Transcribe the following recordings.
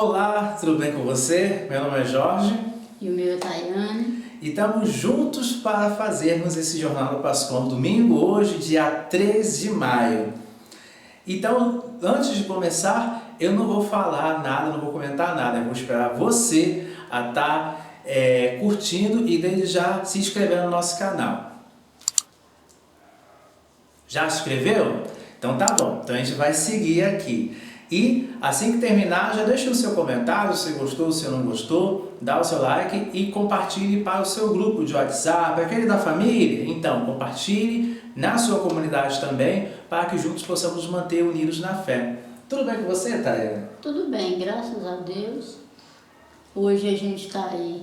Olá, tudo bem com você? Meu nome é Jorge. E o meu é Tayane. E estamos juntos para fazermos esse Jornada Pascal domingo, hoje, dia 3 de maio. Então, antes de começar, eu não vou falar nada, não vou comentar nada. Eu vou esperar você a estar curtindo e desde já se inscrevendo no nosso canal. Já se inscreveu? Então tá bom, então a gente vai seguir aqui. E assim que terminar, já deixa o seu comentário, se gostou, se não gostou, dá o seu like e compartilhe para o seu grupo de WhatsApp, aquele da família. Então, compartilhe na sua comunidade também, para que juntos possamos manter unidos na fé. Tudo bem com você, Tayane? Tudo bem, graças a Deus. Hoje a gente está aí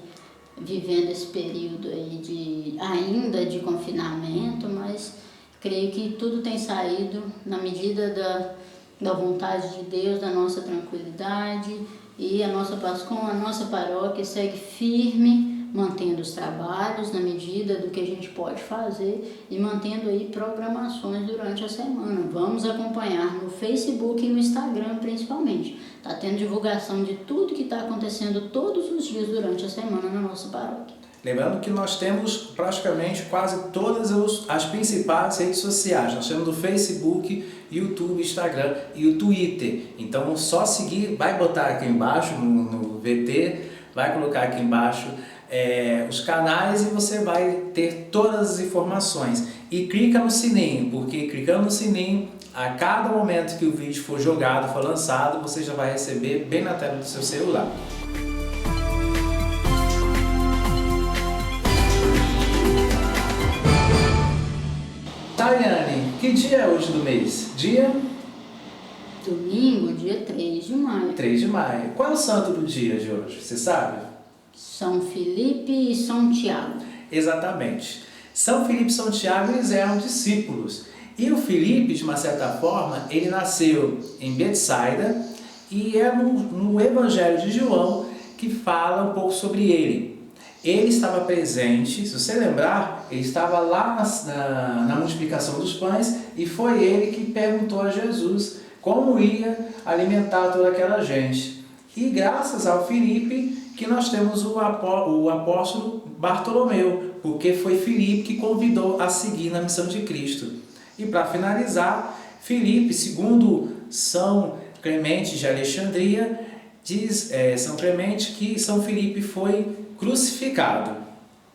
vivendo esse período aí ainda de confinamento, mas creio que tudo tem saído na medida da vontade de Deus, da nossa tranquilidade, e a nossa Pascom, a nossa paróquia segue firme, mantendo os trabalhos na medida do que a gente pode fazer e mantendo aí programações durante a semana. Vamos acompanhar no Facebook e no Instagram principalmente. Está tendo divulgação de tudo que está acontecendo todos os dias durante a semana na nossa paróquia. Lembrando que nós temos praticamente quase todas as principais redes sociais. Nós temos o Facebook, YouTube, Instagram e o Twitter. Então, só seguir, vai botar aqui embaixo no VT, vai colocar aqui embaixo os canais e você vai ter todas as informações. E clica no sininho, porque clicando no sininho, a cada momento que o vídeo for jogado, for lançado, você já vai receber bem na tela do seu celular. Tayane, que dia é hoje do mês? Domingo, dia 3 de maio. 3 de maio. Qual é o santo do dia de hoje? Você sabe? São Felipe e São Tiago. Exatamente. São Felipe e São Tiago, eles eram discípulos. E o Felipe, de uma certa forma, ele nasceu em Betsaida e é no Evangelho de João que fala um pouco sobre ele. Ele estava presente, se você lembrar, ele estava lá na multiplicação dos pães e foi ele que perguntou a Jesus como ia alimentar toda aquela gente. E graças ao Felipe que nós temos o apóstolo Bartolomeu, porque foi Felipe que convidou a seguir na missão de Cristo. E para finalizar, Felipe, segundo São Clemente de Alexandria, diz São Clemente que São Felipe foi crucificado.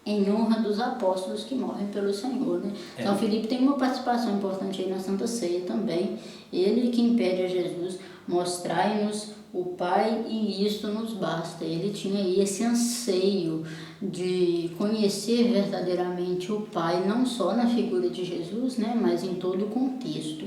Em honra dos apóstolos que morrem pelo Senhor, né? São Felipe tem uma participação importante aí na Santa Ceia também. Ele que impede a Jesus, mostrai-nos o Pai e isto nos basta. Ele tinha aí esse anseio de conhecer verdadeiramente o Pai, não só na figura de Jesus, né? Mas em todo o contexto.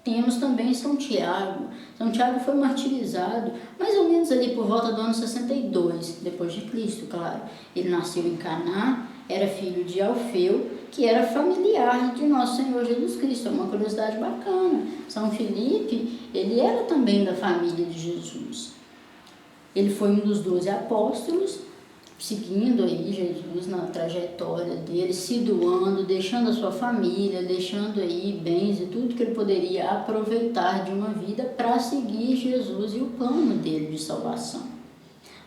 Temos também São Tiago. São Tiago foi martirizado mais ou menos ali por volta do ano 62, depois de Cristo, claro. Ele nasceu em Caná, era filho de Alfeu, que era familiar de nosso Senhor Jesus Cristo. É uma curiosidade bacana. São Felipe, ele era também da família de Jesus. Ele foi um dos 12 apóstolos, seguindo aí Jesus na trajetória dele, se doando, deixando a sua família, deixando aí bens e tudo que ele poderia aproveitar de uma vida para seguir Jesus e o plano dele de salvação.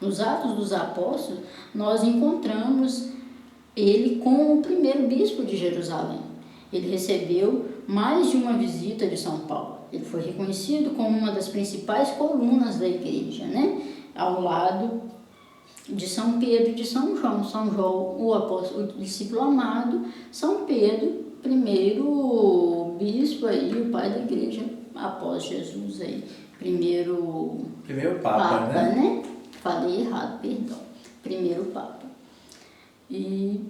Nos Atos dos Apóstolos, nós encontramos ele com o primeiro bispo de Jerusalém. Ele recebeu mais de uma visita de São Paulo. Ele foi reconhecido como uma das principais colunas da igreja, né? Ao lado de São Pedro e de São João. São João, o apóstolo, o discípulo amado, São Pedro, primeiro bispo aí, o pai da igreja após Jesus aí, primeiro Papa, né? Falei errado, perdão. Primeiro Papa. E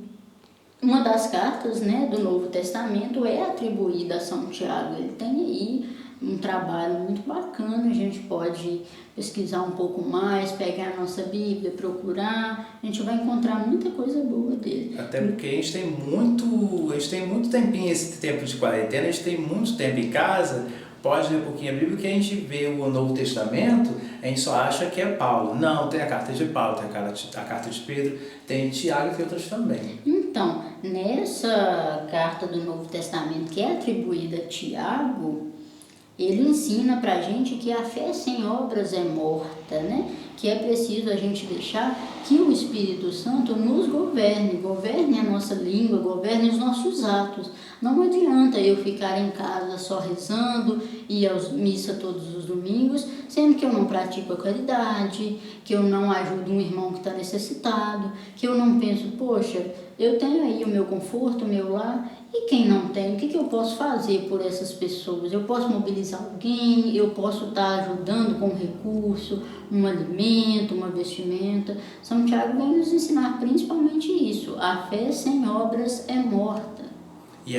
uma das cartas, né, do Novo Testamento é atribuída a São Tiago. Ele tem aí um trabalho muito bacana, a gente pode pesquisar um pouco mais, pegar a nossa Bíblia, procurar, a gente vai encontrar muita coisa boa dele. Até porque a gente tem muito tempinho, esse tempo de quarentena, a gente tem muito tempo em casa, pode ler um pouquinho a Bíblia, que a gente vê o Novo Testamento, a gente só acha que é Paulo. Não, tem a carta de Paulo, tem a carta de Pedro, tem Tiago e tem outras também. Então, nessa carta do Novo Testamento que é atribuída a Tiago, ele ensina pra gente que a fé sem obras é morta, né? que é preciso a gente deixar que o Espírito Santo nos governe a nossa língua, governe os nossos atos. Não adianta eu ficar em casa só rezando, ir à missa todos os domingos, sendo que eu não pratico a caridade, que eu não ajudo um irmão que está necessitado, que eu não penso, poxa, eu tenho aí o meu conforto, o meu lar, e quem não tem, o que eu posso fazer por essas pessoas? Eu posso mobilizar alguém, eu posso estar ajudando com um recurso, um alimento, uma vestimenta. São Tiago vem nos ensinar principalmente isso. A fé sem obras é morta. E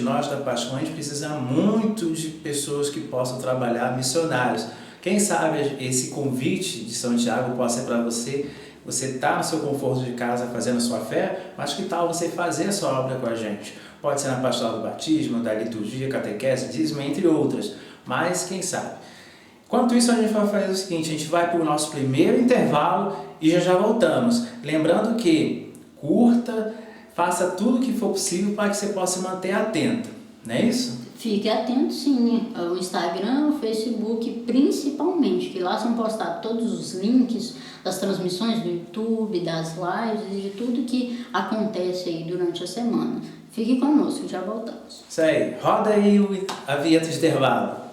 nós da Pascom, a gente precisa muito de pessoas que possam trabalhar, missionários. Quem sabe esse convite de São Tiago possa ser para você. Você está no seu conforto de casa fazendo a sua fé, mas que tal você fazer a sua obra com a gente? Pode ser na pastoral do batismo, da liturgia, catequese, dízimo, entre outras. Mas quem sabe? Enquanto isso, a gente vai fazer o seguinte, a gente vai para o nosso primeiro intervalo e já voltamos. Lembrando que curta, faça tudo o que for possível para que você possa se manter atento, não é isso? Fique atento sim, o Instagram, o Facebook principalmente, que lá são postados todos os links das transmissões do YouTube, das lives e de tudo que acontece aí durante a semana. Fique conosco, já voltamos. Isso aí, roda aí a vinheta de intervalo.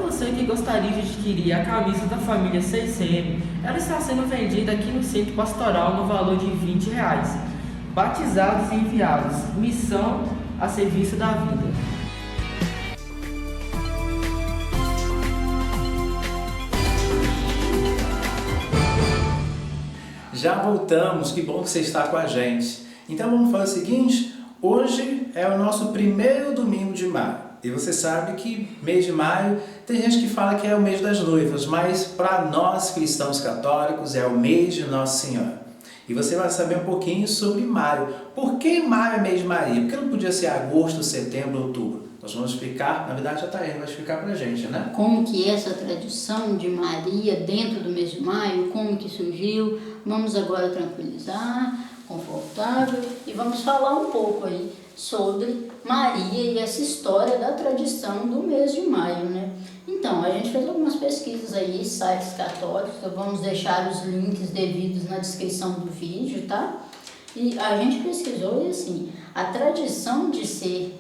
Você que gostaria de adquirir a camisa da família 6CM, ela está sendo vendida aqui no Centro Pastoral no valor de R$20. Batizados e enviados, missão a serviço da vida. Já voltamos, que bom que você está com a gente. Então vamos fazer o seguinte, hoje é o nosso primeiro domingo de maio. E você sabe que mês de maio, tem gente que fala que é o mês das noivas, mas para nós cristãos católicos é o mês de Nossa Senhora. E você vai saber um pouquinho sobre maio. Por que maio é mês de Maria? Por que não podia ser agosto, setembro, outubro? Nós vamos explicar, na verdade já está aí, vai explicar para a gente, né? Como que essa tradição de Maria dentro do mês de maio, como que surgiu? Vamos agora tranquilizar, confortável e vamos falar um pouco aí sobre Maria e essa história da tradição do mês de maio, né? Então, a gente fez algumas pesquisas aí, sites católicos, vamos deixar os links devidos na descrição do vídeo, tá? E a gente pesquisou e assim, a tradição de se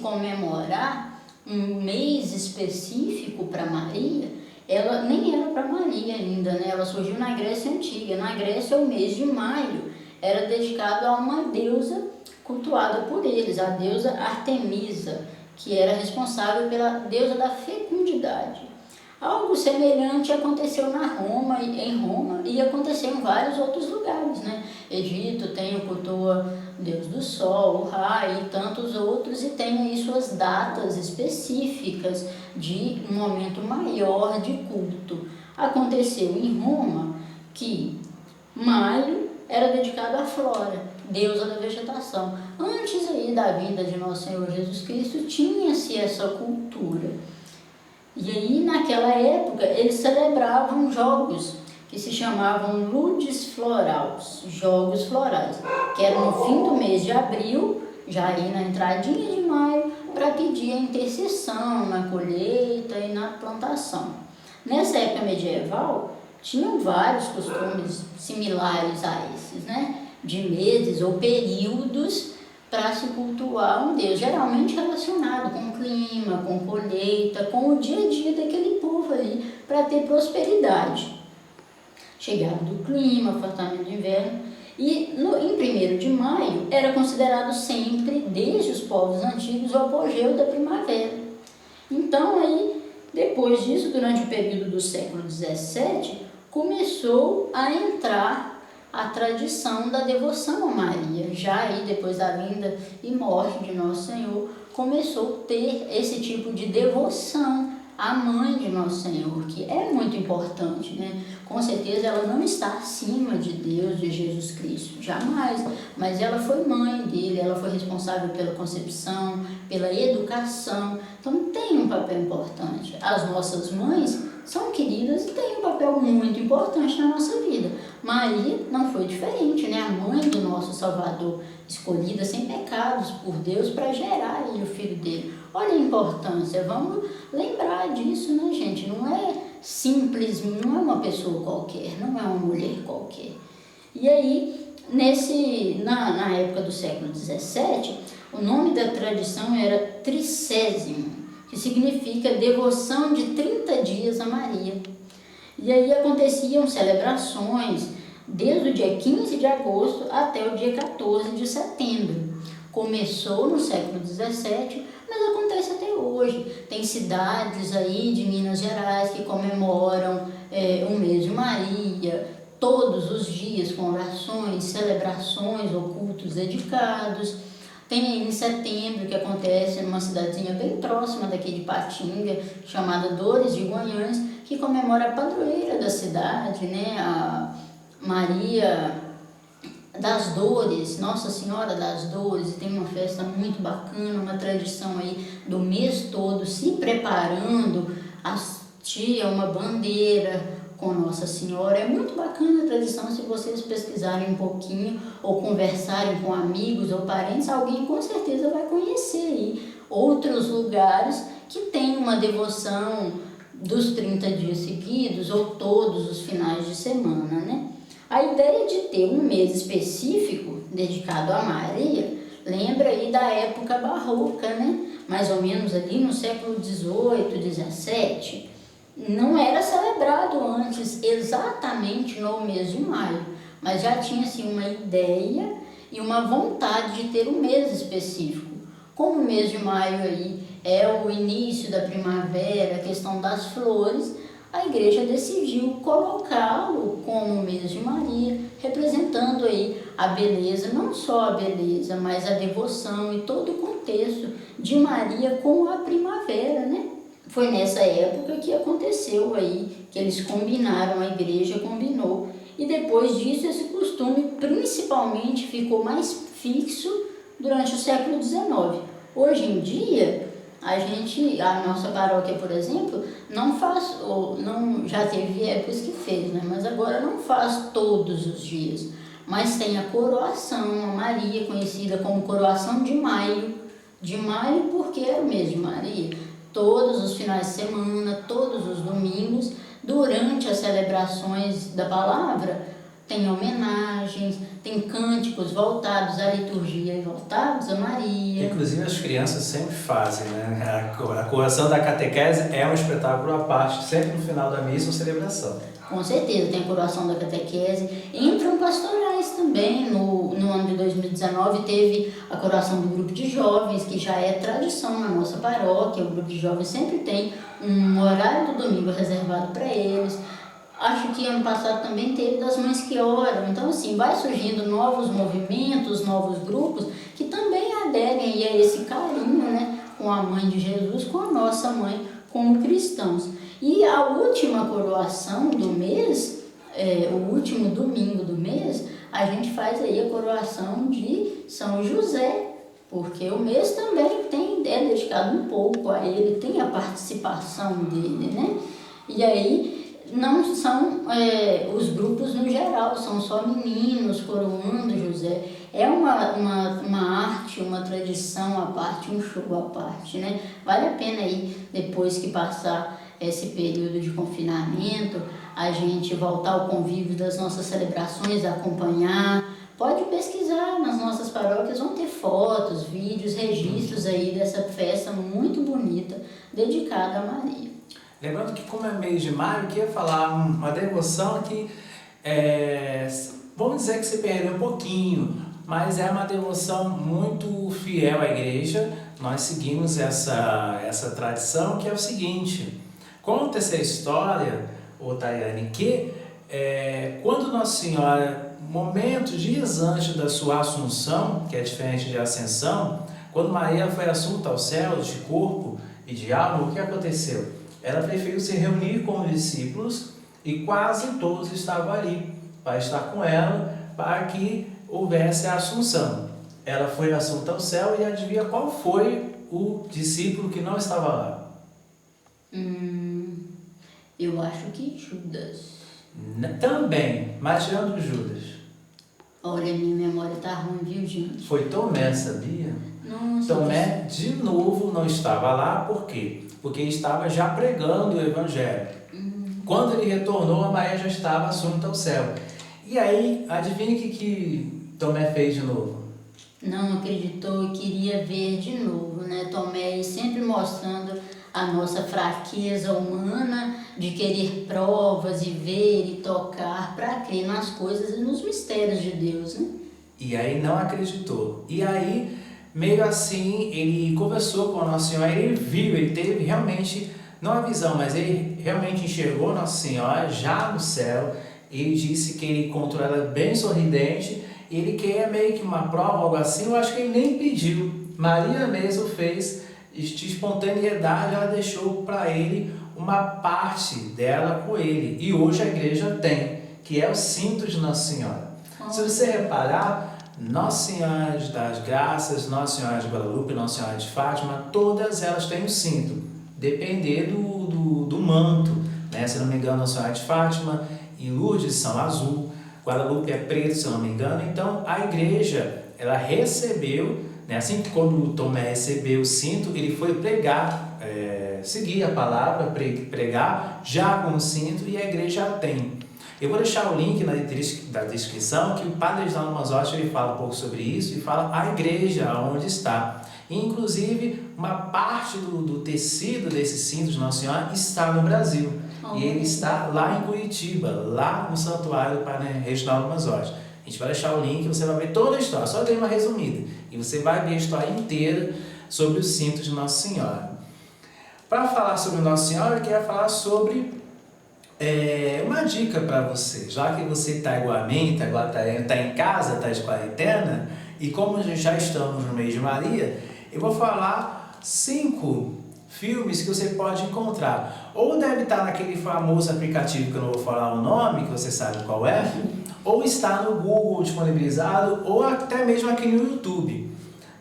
comemorar um mês específico para Maria, ela nem era para Maria ainda, né? Ela surgiu na Grécia Antiga. Na Grécia, o mês de maio era dedicado a uma deusa cultuada por eles, a deusa Artemisa, que era responsável pela deusa da fecundidade. Algo semelhante aconteceu em Roma e aconteceu em vários outros lugares, né? Egito tem o Kutoa, deus do sol, o Ra e tantos outros, e tem aí suas datas específicas de um momento maior de culto. Aconteceu em Roma que maio era dedicado à Flora, deusa da vegetação. Antes aí da vinda de Nosso Senhor Jesus Cristo, tinha-se essa cultura. E aí, naquela época, eles celebravam jogos que se chamavam Ludes Floraus, jogos florais, que eram no fim do mês de abril, já aí na entradinha de maio, para pedir a intercessão na colheita e na plantação. Nessa época medieval, tinham vários costumes similares a esses, né? De meses ou períodos para se cultuar um Deus, geralmente relacionado com o clima, com colheita, com o dia a dia daquele povo ali, para ter prosperidade. Chegada do clima, afastamento do inverno, e em 1º de maio era considerado sempre, desde os povos antigos, o apogeu da primavera. Então aí, depois disso, durante o período do século XVII, começou a entrar a tradição da devoção a Maria. Já aí, depois da vinda e morte de Nosso Senhor, começou a ter esse tipo de devoção à Mãe de Nosso Senhor, que é muito importante, né? Com certeza ela não está acima de Deus, de Jesus Cristo, jamais. Mas ela foi mãe dele, ela foi responsável pela concepção, pela educação. Então tem um papel importante. As nossas mães são queridas e têm um papel muito importante na nossa vida. Maria não foi diferente, né? A mãe do nosso Salvador, escolhida sem pecados por Deus para gerar aí o filho dele. Olha a importância, vamos lembrar disso, né, gente? Não é simples, não é uma pessoa qualquer, não é uma mulher qualquer. E aí, na época do século XVII, o nome da tradição era Tricésimo, que significa devoção de 30 dias a Maria. E aí aconteciam celebrações desde o dia 15 de agosto até o dia 14 de setembro. Começou no século XVII, mas acontece até hoje. Tem cidades aí de Minas Gerais que comemoram o mês de Maria, todos os dias com orações, celebrações ou cultos dedicados. Tem aí em setembro, que acontece numa cidadezinha bem próxima daqui de Patinga, chamada Dores de Guanhães, que comemora a padroeira da cidade, né? A Maria das Dores, Nossa Senhora das Dores, e tem uma festa muito bacana, uma tradição aí do mês todo, se preparando, hasteia uma bandeira com Nossa Senhora. É muito bacana a tradição, se vocês pesquisarem um pouquinho ou conversarem com amigos ou parentes, alguém com certeza vai conhecer aí outros lugares que tem uma devoção dos 30 dias seguidos ou todos os finais de semana, né? A ideia de ter um mês específico dedicado a Maria lembra aí da época barroca, né? Mais ou menos ali no século XVIII, XVII. Não era celebrado antes exatamente no mês de maio, mas já tinha assim, uma ideia e uma vontade de ter um mês específico. Como o mês de maio aí é o início da primavera, a questão das flores, a igreja decidiu colocá-lo como o mês de Maria, representando aí a beleza, não só a beleza, mas a devoção e todo o contexto de Maria com a primavera, né? Foi nessa época que aconteceu aí, que eles combinaram, a igreja combinou, e depois disso esse costume principalmente ficou mais fixo durante o século XIX. Hoje em dia, a nossa paróquia, por exemplo, não faz, já teve épocas que fez, né? Mas agora não faz todos os dias, mas tem a coroação a Maria, conhecida como coroação de maio porque era o mês de Maria. Todos os finais de semana, todos os domingos, durante as celebrações da palavra, tem homenagens, tem cânticos voltados à liturgia e voltados a Maria. Inclusive as crianças sempre fazem, né? A coroação da catequese é um espetáculo à parte, sempre no final da missa ou celebração. Com certeza, tem a coroação da catequese. Entram pastorais também. No ano de 2019 teve a coroação do grupo de jovens, que já é tradição na nossa paróquia. O grupo de jovens sempre tem um horário do domingo reservado para eles. Acho que ano passado também teve das mães que oram. Então, assim, vai surgindo novos movimentos, novos grupos, que também aderem aí a esse carinho, né, com a mãe de Jesus, com a nossa mãe, como cristãos. E a última coroação do mês, o último domingo do mês, a gente faz aí a coroação de São José, porque o mês também é dedicado um pouco a ele, tem a participação dele, né? E aí não são os grupos no geral, são só meninos coroando José. É uma arte, uma tradição à parte, um show à parte, né? Vale a pena aí, depois que passar esse período de confinamento, a gente voltar ao convívio das nossas celebrações, acompanhar. Pode pesquisar nas nossas paróquias, vão ter fotos, vídeos, registros aí dessa festa muito bonita, dedicada a Maria. Lembrando que como é mês de maio, eu queria falar uma devoção que, vamos dizer que se perdeu um pouquinho, mas é uma devoção muito fiel à igreja. Nós seguimos essa tradição, que é o seguinte: conta-se a história, Tayane, que quando Nossa Senhora, dias antes da sua assunção, que é diferente de ascensão, quando Maria foi assunta aos céus de corpo e de alma, o que aconteceu? Ela preferiu se reunir com os discípulos e quase todos estavam ali para estar com ela, para que houvesse a assunção. Ela foi assunta ao céu e adivinha qual foi o discípulo que não estava lá? Eu acho que Judas. Também, mas tirando Judas. Olha, minha memória tá ruim, viu, gente? Foi Tomé, sabia? Nossa. Tomé, de novo, não estava lá, por quê? Porque estava já pregando o Evangelho. Quando ele retornou, a Maria já estava assunta ao céu. E aí, adivinha o que Tomé fez de novo? Não acreditou e queria ver de novo, né? Tomé sempre mostrando a nossa fraqueza humana de querer provas e ver e tocar para crer nas coisas e nos mistérios de Deus, né? E aí não acreditou. E aí, meio assim, ele conversou com a Nossa Senhora, ele viu, ele teve realmente, não a visão, mas ele realmente enxergou Nossa Senhora já no céu. Ele disse que ele encontrou ela bem sorridente, ele queria meio que uma prova, algo assim, eu acho que ele nem pediu. Maria mesmo fez, de espontaneidade, ela deixou para ele uma parte dela com ele. E hoje a igreja tem, que é o cinto de Nossa Senhora. Se você reparar, Nossa Senhora das Graças, Nossa Senhora de Guadalupe, Nossa Senhora de Fátima, todas elas têm um cinto, dependendo do manto, né? Se não me engano, Nossa Senhora de Fátima e Lourdes são azul, Guadalupe é preto, se não me engano. Então a igreja, ela recebeu, né? Assim que quando Tomé recebeu o cinto, ele foi pregar, seguir a palavra, pregar já com o cinto, e a igreja tem. Eu vou deixar o link da descrição, que o Padre Reginaldo Manzotti ele fala um pouco sobre isso e fala a igreja onde está. E, inclusive, uma parte do tecido desse cinto de Nossa Senhora está no Brasil. E ele está lá em Curitiba, lá no santuário do Padre Reginaldo Manzotti. A gente vai deixar o link, você vai ver toda a história, só dei uma resumida. E você vai ver a história inteira sobre o cinto de Nossa Senhora. Para falar sobre Nossa Senhora, eu quero falar sobre uma dica para você. Já que você está igual a mim, está em casa, está de quarentena, e como já estamos no mês de Maria, eu vou falar 5 filmes que você pode encontrar. Ou deve estar naquele famoso aplicativo que eu não vou falar o nome, que você sabe qual é, ou está no Google disponibilizado, ou até mesmo aqui no YouTube.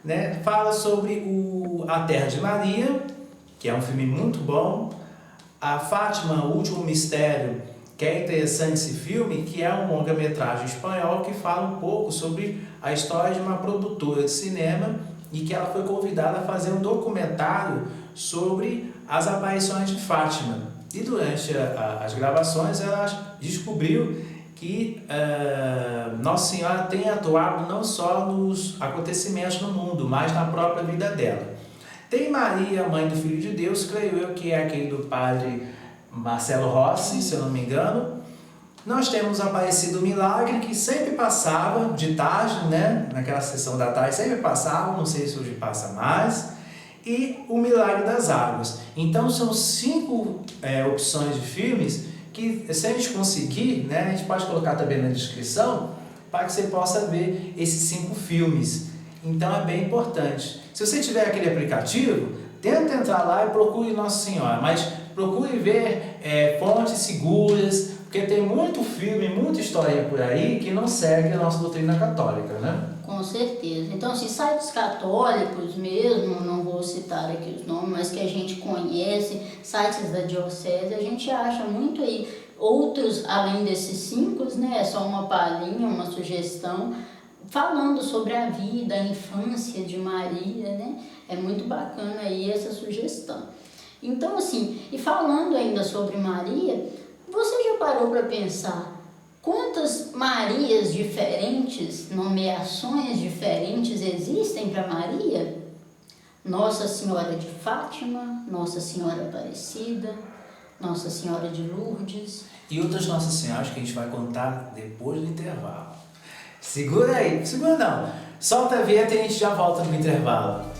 Né? Fala sobre A Terra de Maria, que é um filme muito bom. A Fátima, o Último Mistério, que é interessante esse filme, que é um longa-metragem espanhol que fala um pouco sobre a história de uma produtora de cinema e que ela foi convidada a fazer um documentário sobre as aparições de Fátima. E durante as gravações ela descobriu que Nossa Senhora tem atuado não só nos acontecimentos no mundo, mas na própria vida dela. Tem Maria, Mãe do Filho de Deus, creio eu que é aquele do padre Marcelo Rossi, se eu não me engano. Nós temos Aparecido Milagre, que sempre passava de tarde, né? Naquela sessão da tarde sempre passava, não sei se hoje passa mais. E O Milagre das Águas. Então são 5 opções de filmes que, se a gente conseguir, né, a gente pode colocar também na descrição, para que você possa ver esses 5 filmes. Então é bem importante. Se você tiver aquele aplicativo, tenta entrar lá e procure Nossa Senhora, mas procure ver fontes seguras, porque tem muito filme, muita historinha por aí que não segue a nossa doutrina católica, né? Com certeza. Então, assim, sites católicos mesmo, não vou citar aqui os nomes, mas que a gente conhece, sites da diocese, a gente acha muito aí. Outros, além desses 5, né? É só uma palhinha, uma sugestão, falando sobre a vida, a infância de Maria, né? É muito bacana aí essa sugestão. Então, assim, e falando ainda sobre Maria, você já parou para pensar quantas Marias diferentes, nomeações diferentes existem para Maria? Nossa Senhora de Fátima, Nossa Senhora Aparecida, Nossa Senhora de Lourdes. E outras Nossas Senhoras que a gente vai contar depois do intervalo. Segura aí, segura não. Solta a vinheta e a gente já volta no intervalo.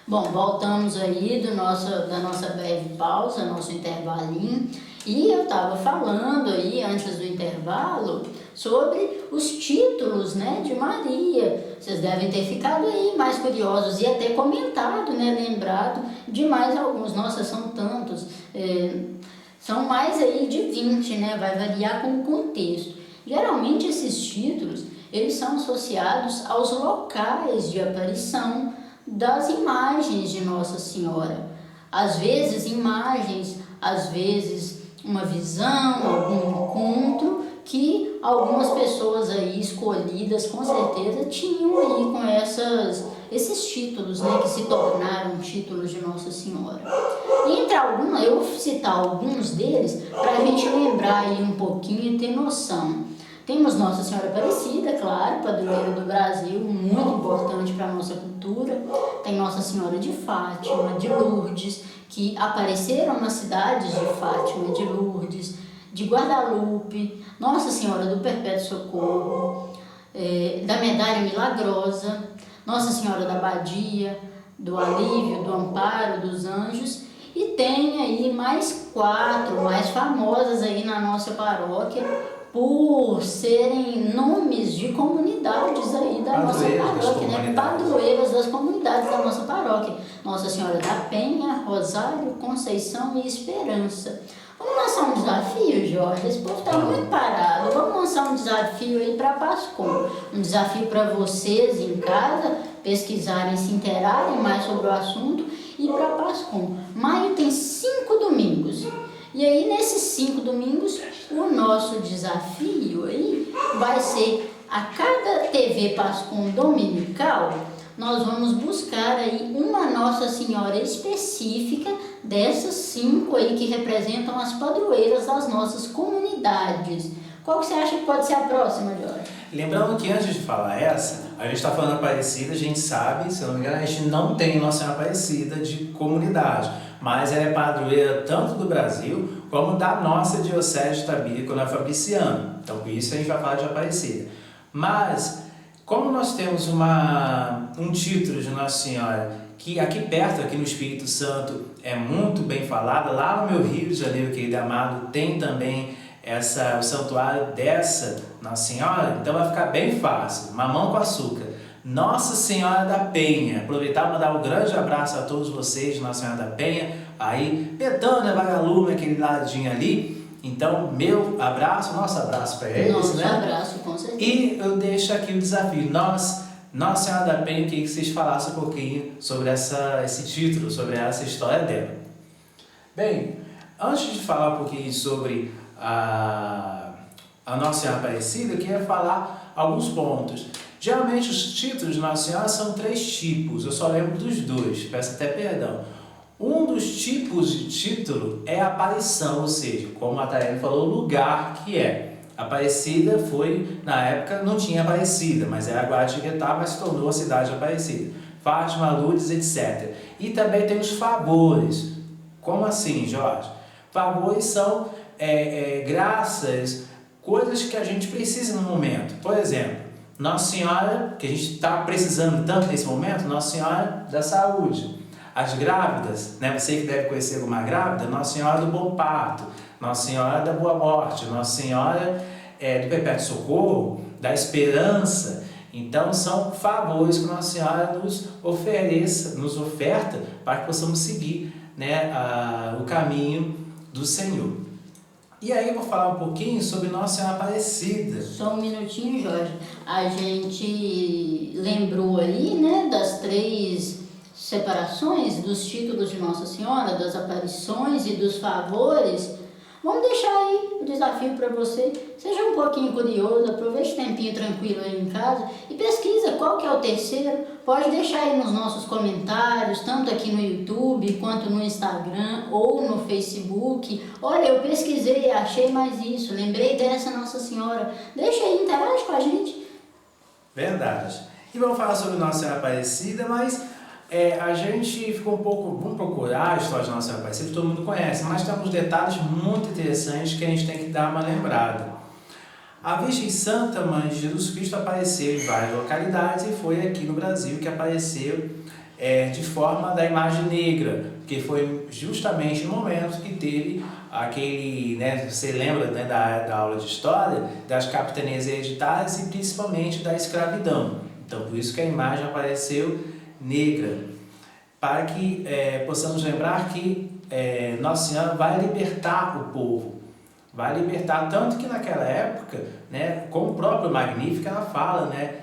Bom, voltamos aí da nossa breve pausa, nosso intervalinho, e eu estava falando aí antes do intervalo sobre os títulos, né, de Maria. Vocês devem ter ficado aí mais curiosos e até comentado, né, lembrado de mais alguns. Nossa, são tantos, são mais aí de 20, né, vai variar com o contexto. Geralmente esses títulos, eles são associados aos locais de aparição das imagens de Nossa Senhora. Às vezes imagens, às vezes uma visão, algum encontro que algumas pessoas aí escolhidas com certeza tinham aí com esses títulos, né, que se tornaram títulos de Nossa Senhora. Entre alguns, eu vou citar alguns deles para a gente lembrar aí um pouquinho e ter noção. Temos Nossa Senhora Aparecida, claro, padroeira do Brasil, muito importante para a nossa cultura. Tem Nossa Senhora de Fátima, de Lourdes, que apareceram nas cidades de Fátima, de Lourdes, de Guadalupe, Nossa Senhora do Perpétuo Socorro, da Medalha Milagrosa, Nossa Senhora da Badia, do Alívio, do Amparo, dos Anjos. E tem aí mais 4, mais famosas aí na nossa paróquia, por serem nomes de comunidades aí da nossa paróquia, né? Padroeiras das comunidades da nossa paróquia. Nossa Senhora da Penha, Rosário, Conceição e Esperança. Vamos lançar um desafio, Jorge? Esse povo está muito parado. Vamos lançar um desafio aí para Pascom. Um desafio para vocês em casa pesquisarem, se interarem mais sobre o assunto. E para Pascom. Maio tem 5 domingos. E aí, nesses 5 domingos, o nosso desafio aí vai ser, a cada TV Pascom dominical, nós vamos buscar aí uma Nossa Senhora específica dessas 5 aí que representam as padroeiras das nossas comunidades. Qual que você acha que pode ser a próxima, Jorge? Lembrando que antes de falar essa, a gente está falando Aparecida, a gente sabe, se eu não me engano, a gente não tem Nossa Senhora Aparecida de comunidade, mas ela é padroeira tanto do Brasil como da nossa Diocese de Itabira, na Fabriciana. Então, por isso a gente vai falar de Aparecida. Mas, como nós temos um título de Nossa Senhora que aqui perto, aqui no Espírito Santo, é muito bem falada, lá no meu Rio de Janeiro, querido amado, tem também o santuário dessa Nossa Senhora, então vai ficar bem fácil. Mamão com açúcar. Nossa Senhora da Penha. Aproveitar e mandar um grande abraço a todos vocês, Nossa Senhora da Penha. Aí, Betânia, Vagalume, aquele ladinho ali. Então, meu abraço, nosso abraço para eles, nosso né? Abraço, com certeza. E eu deixo aqui o desafio. Nossa Senhora da Penha, eu queria que vocês falassem um pouquinho sobre esse título, sobre essa história dela. Bem, antes de falar um pouquinho sobre a Nossa Senhora Aparecida, eu queria falar alguns pontos. Geralmente os títulos de Nossa Senhora são 3 tipos, eu só lembro dos 2, peço até perdão. Um dos tipos de título é a aparição, ou seja, como a Tayane falou, o lugar que é. Aparecida foi, na época não tinha Aparecida, mas era Guaratinguetá, mas se tornou a cidade de Aparecida. Fátima, Lourdes, etc. E também tem os favores. Como assim, Jorge? Favores são graças, coisas que a gente precisa no momento. Por exemplo, Nossa Senhora, que a gente está precisando tanto nesse momento, Nossa Senhora da Saúde. As grávidas, né? Você que deve conhecer alguma grávida, Nossa Senhora do Bom Parto, Nossa Senhora da Boa Morte, Nossa Senhora do Perpétuo Socorro, da Esperança. Então são favores que Nossa Senhora nos oferta para que possamos seguir, né, o caminho do Senhor. E aí eu vou falar um pouquinho sobre Nossa Senhora Aparecida. Só um minutinho, Jorge. A gente lembrou aí, né, das 3 separações dos títulos de Nossa Senhora, das aparições e dos favores. Vamos deixar aí o desafio para você. Seja um pouquinho curioso, aproveite o tempinho tranquilo aí em casa e pesquisa qual que é o terceiro. Pode deixar aí nos nossos comentários, tanto aqui no YouTube, quanto no Instagram ou no Facebook. Olha, eu pesquisei e achei mais isso, lembrei dessa Nossa Senhora. Deixa aí, interage com a gente. Verdade. E vamos falar sobre Nossa Senhora Aparecida, mas a gente ficou um pouco, vamos procurar a história de Nossa Senhora Aparecida, todo mundo conhece, mas tem alguns detalhes muito interessantes que a gente tem que dar uma lembrada. A Virgem Santa Mãe de Jesus Cristo apareceu em várias localidades e foi aqui no Brasil que apareceu de forma da imagem negra, porque foi justamente no momento que teve aquele, né, você lembra, né, da aula de história, das capitanias hereditárias e principalmente da escravidão. Então, por isso que a imagem apareceu negra, para que possamos lembrar que Nossa Senhora vai libertar o povo, vai libertar, tanto que naquela época, né, com o próprio Magnífico, ela fala, né,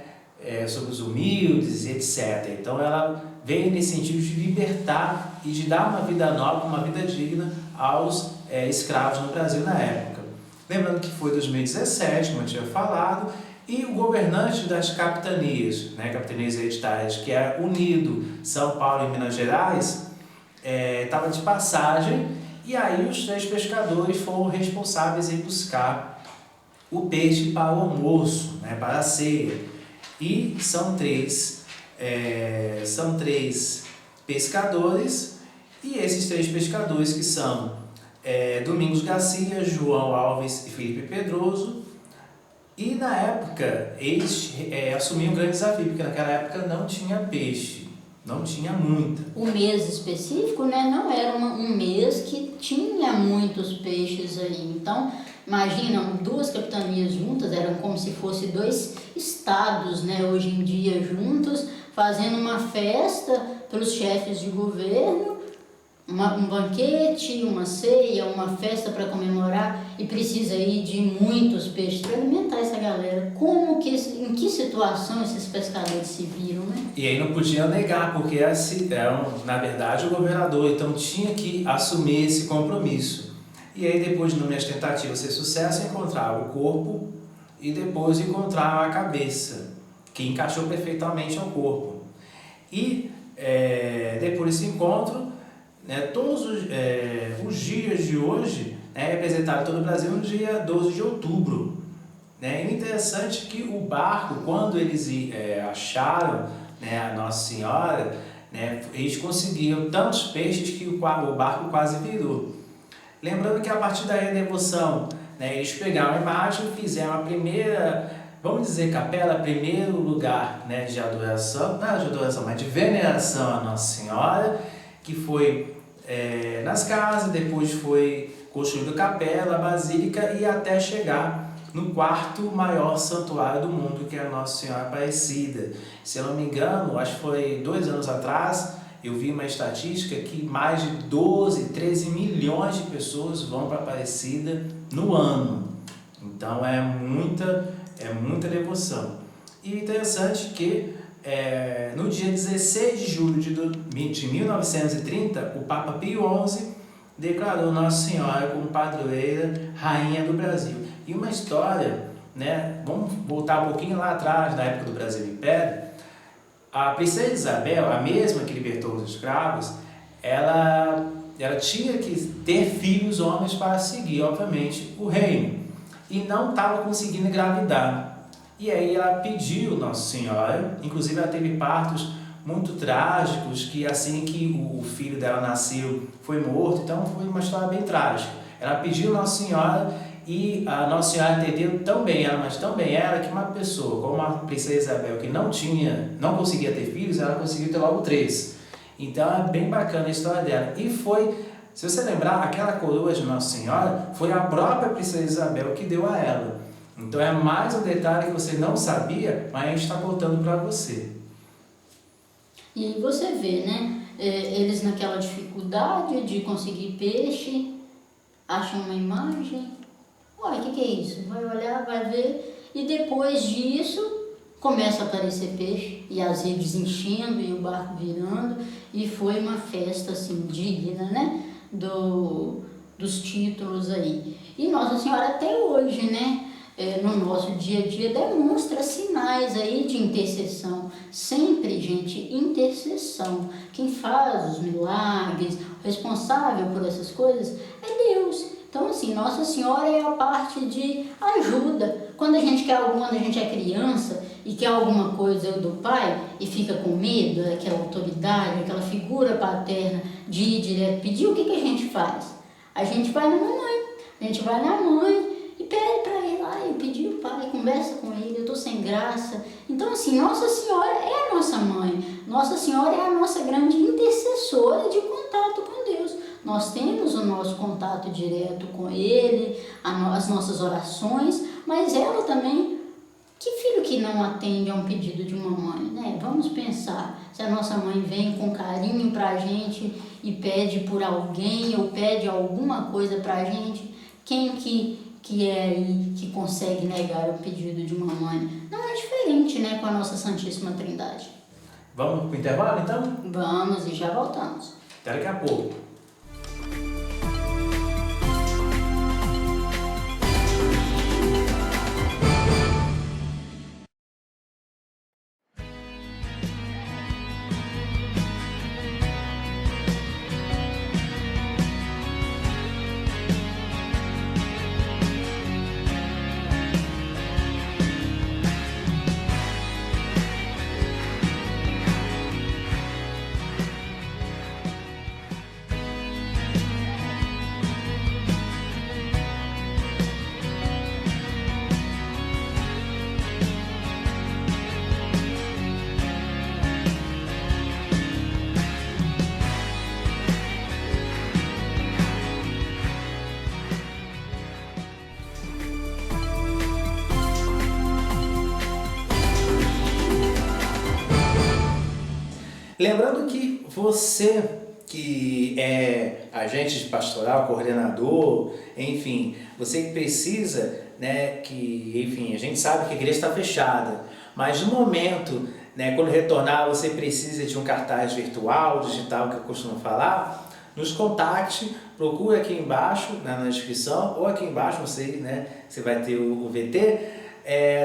sobre os humildes e etc. Então ela veio nesse sentido de libertar e de dar uma vida nova, uma vida digna aos escravos no Brasil na época. Lembrando que foi 2017, como eu tinha falado, e o governante das capitanias, né, capitanias hereditárias, que é unido São Paulo e Minas Gerais, estava de passagem, e aí os 3 pescadores foram responsáveis em buscar o peixe para o almoço, né, para a ceia. E são três pescadores, e esses 3 pescadores que são Domingos Garcia, João Alves e Felipe Pedroso. E na época eles assumiram um grande desafio, porque naquela época não tinha peixe, não tinha muita. O mês específico, né, não era um mês que tinha muitos peixes aí. Então, imagina, 2 capitanias juntas, eram como se fossem 2 estados, né, hoje em dia juntos, fazendo uma festa pelos chefes de governo, um banquete, uma ceia, uma festa para comemorar, e precisa aí de muitos peixes para alimentar essa galera. Em que situação esses pescadores se viram, né? E aí não podia negar, porque eram, na verdade, o governador, então tinha que assumir esse compromisso. E aí, depois de inúmeras tentativas de sucesso, encontrava o corpo e depois encontrava a cabeça, que encaixou perfeitamente ao corpo. E depois desse encontro, né, todos os dias de hoje, né, representado todo o Brasil no dia 12 de outubro. Né? E interessante que o barco, quando eles acharam, né, a Nossa Senhora, né, eles conseguiram tantos peixes que o barco quase virou. Lembrando que a partir daí da devoção, né, eles pegaram a imagem e fizeram a primeira, vamos dizer, capela, primeiro lugar, né, de adoração, não de adoração, mas de veneração à Nossa Senhora, que foi nas casas, depois foi construída a capela, a basílica, e até chegar no 4º maior santuário do mundo, que é a Nossa Senhora Aparecida. Se eu não me engano, acho que foi 2 anos atrás, eu vi uma estatística que mais de 12, 13 milhões de pessoas vão para Aparecida no ano. Então é muita devoção. E interessante que no dia 16 de julho de 1930, o Papa Pio XI declarou Nossa Senhora como padroeira, rainha do Brasil. E uma história, né, vamos voltar um pouquinho lá atrás, na época do Brasil Império. A princesa Isabel, a mesma que libertou os escravos, ela tinha que ter filhos homens para seguir, obviamente, o reino. E não estava conseguindo engravidar. E aí ela pediu Nossa Senhora, inclusive ela teve partos muito trágicos, que assim que o filho dela nasceu, foi morto. Então foi uma história bem trágica. Ela pediu Nossa Senhora, e a Nossa Senhora entendeu tão bem ela, mas tão bem ela, que uma pessoa como a princesa Isabel, que não conseguia ter filhos, ela conseguiu ter logo 3. Então é bem bacana a história dela. E foi, se você lembrar, aquela coroa de Nossa Senhora foi a própria princesa Isabel que deu a ela. Então é mais um detalhe que você não sabia, mas a gente está contando para você. E você vê, né? Eles naquela dificuldade de conseguir peixe, acham uma imagem. Olha, o que é isso? Vai olhar, vai ver, e depois disso começa a aparecer peixe, e as redes enchendo, e o barco virando, e foi uma festa assim, digna, né, dos títulos aí. E Nossa Senhora até hoje, né, no nosso dia a dia, demonstra sinais aí de intercessão. Sempre, gente, intercessão. Quem faz os milagres, o responsável por essas coisas é Deus. Então, assim, Nossa Senhora é a parte de ajuda. Quando a gente é criança e quer alguma coisa do pai e fica com medo, aquela autoridade, aquela figura paterna de ir direto pedir, o que a gente faz? A gente vai na mamãe, a gente vai na mãe e pede para ir lá e pedir o pai, conversa com ele, eu estou sem graça. Então, assim, Nossa Senhora é a nossa mãe. Nossa Senhora é a nossa grande intercessora de contato com Deus. Nós temos o nosso contato direto com Ele, as nossas orações, mas ela também, que filho que não atende a um pedido de uma mãe, né? Vamos pensar, se a nossa mãe vem com carinho pra gente e pede por alguém ou pede alguma coisa pra gente, quem que é aí que consegue negar o pedido de uma mãe? Não é diferente, né, com a nossa Santíssima Trindade. Vamos pro intervalo, então? Vamos e já voltamos. Até daqui a pouco. Lembrando que você que é agente de pastoral, coordenador, enfim, você que precisa, né, enfim, a gente sabe que a igreja está fechada, mas no momento, né, quando retornar, você precisa de um cartaz virtual, digital, que eu costumo falar, nos contacte, procure aqui embaixo, né, na descrição, ou aqui embaixo, não sei, né, você vai ter o VT,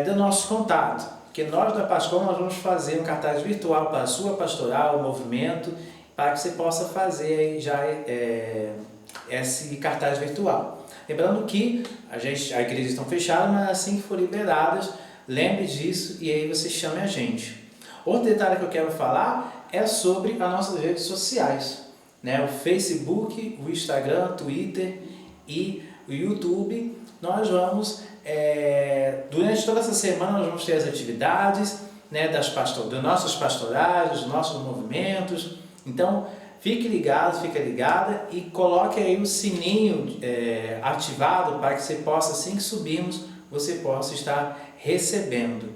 do nosso contato. Porque nós da Pascom nós vamos fazer um cartaz virtual para a sua pastoral, o movimento, para que você possa fazer aí já esse cartaz virtual. Lembrando que a igreja estão fechadas, mas assim que for liberadas, lembre disso e aí você chame a gente. Outro detalhe que eu quero falar é sobre as nossas redes sociais, né? O Facebook, o Instagram, o Twitter e o YouTube. Nós vamos, durante toda essa semana, nós vamos ter as atividades, né, dos nossos pastorais, dos nossos movimentos. Então, fique ligado, fique ligada e coloque aí o sininho ativado para que você possa, assim que subirmos, você possa estar recebendo.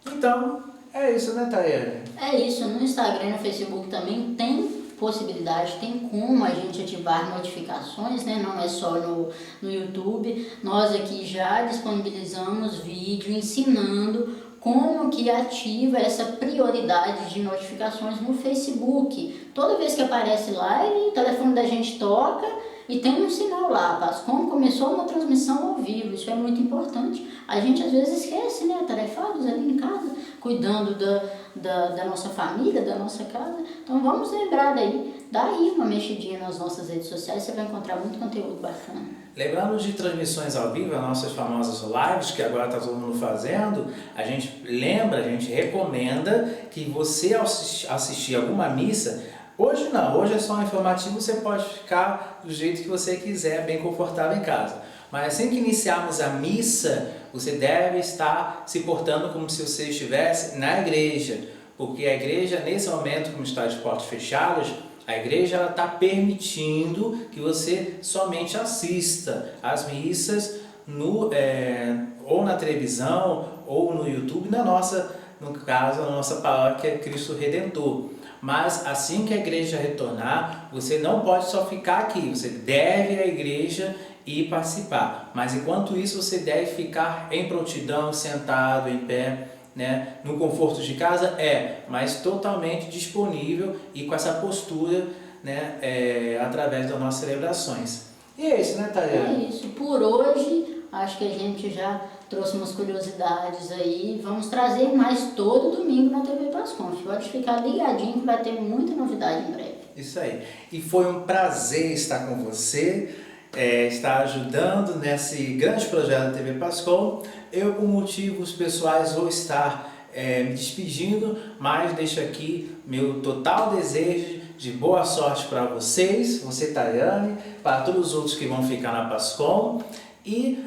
Então, é isso, né, Tayane? É isso, no Instagram e no Facebook também tem possibilidade, tem como a gente ativar notificações, né? Não é só no YouTube. Nós aqui já disponibilizamos vídeo ensinando como que ativa essa prioridade de notificações no Facebook. Toda vez que aparece lá, o telefone da gente toca e tem um sinal lá, Pascom começou uma transmissão ao vivo, isso é muito importante. A gente às vezes esquece, né, tarefados ali em casa, cuidando da nossa família, da nossa casa. Então vamos lembrar daí, dá aí uma mexidinha nas nossas redes sociais, você vai encontrar muito conteúdo bacana. Lembrando de transmissões ao vivo, as nossas famosas lives, que agora está todo mundo fazendo, a gente recomenda que você assistir alguma missa. Hoje não, hoje é só um informativo, você pode ficar do jeito que você quiser, bem confortável em casa. Mas assim que iniciarmos a missa, você deve estar se portando como se você estivesse na igreja, porque a igreja, nesse momento, como está de portas fechadas, a igreja está permitindo que você somente assista às missas ou na televisão ou no YouTube, no caso, a nossa paróquia Cristo Redentor. Mas assim que a igreja retornar, você não pode só ficar aqui, você deve ir à igreja e participar. Mas enquanto isso, você deve ficar em prontidão, sentado, em pé, né, no conforto de casa, mas totalmente disponível e com essa postura, né, através das nossas celebrações. E é isso, né, Tayane? É isso. Por hoje, acho que a gente já trouxe umas curiosidades aí. Vamos trazer mais todo domingo na TV Pascom. Pode ficar ligadinho que vai ter muita novidade em breve. Isso aí. E foi um prazer estar com você, estar ajudando nesse grande projeto da TV Pascom. Eu, por motivos pessoais, vou estar me despedindo, mas deixo aqui meu total desejo de boa sorte para vocês, você, Tayane, para todos os outros que vão ficar na Pascom. E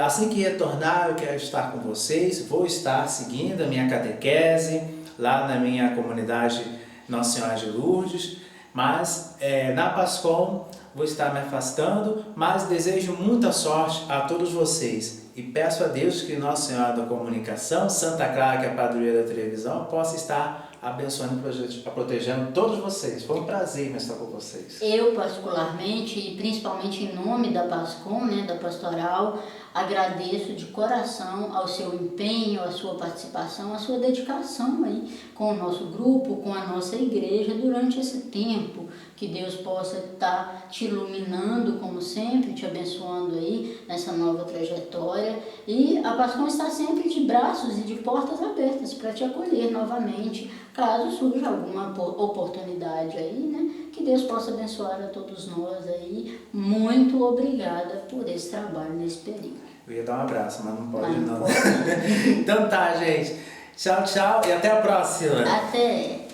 Assim que retornar, eu quero estar com vocês. Vou estar seguindo a minha catequese lá na minha comunidade Nossa Senhora de Lourdes, mas na Pascom vou estar me afastando, mas desejo muita sorte a todos vocês e peço a Deus que Nossa Senhora da Comunicação, Santa Clara, que é a padroeira da televisão, possa estar abençoando e protegendo todos vocês. Foi um prazer estar com vocês. Eu, particularmente, e principalmente em nome da Pascom, né, da Pastoral, agradeço de coração ao seu empenho, à sua participação, à sua dedicação aí com o nosso grupo, com a nossa igreja durante esse tempo. Que Deus possa estar te iluminando, como sempre, te abençoando aí nessa nova trajetória. E a Pascom está sempre de braços e de portas abertas para te acolher novamente, caso surja alguma oportunidade aí, né? Que Deus possa abençoar a todos nós aí. Muito obrigada por esse trabalho nesse período. Eu ia dar um abraço, mas não pode não. Então tá, gente. Tchau, tchau e até a próxima. Até!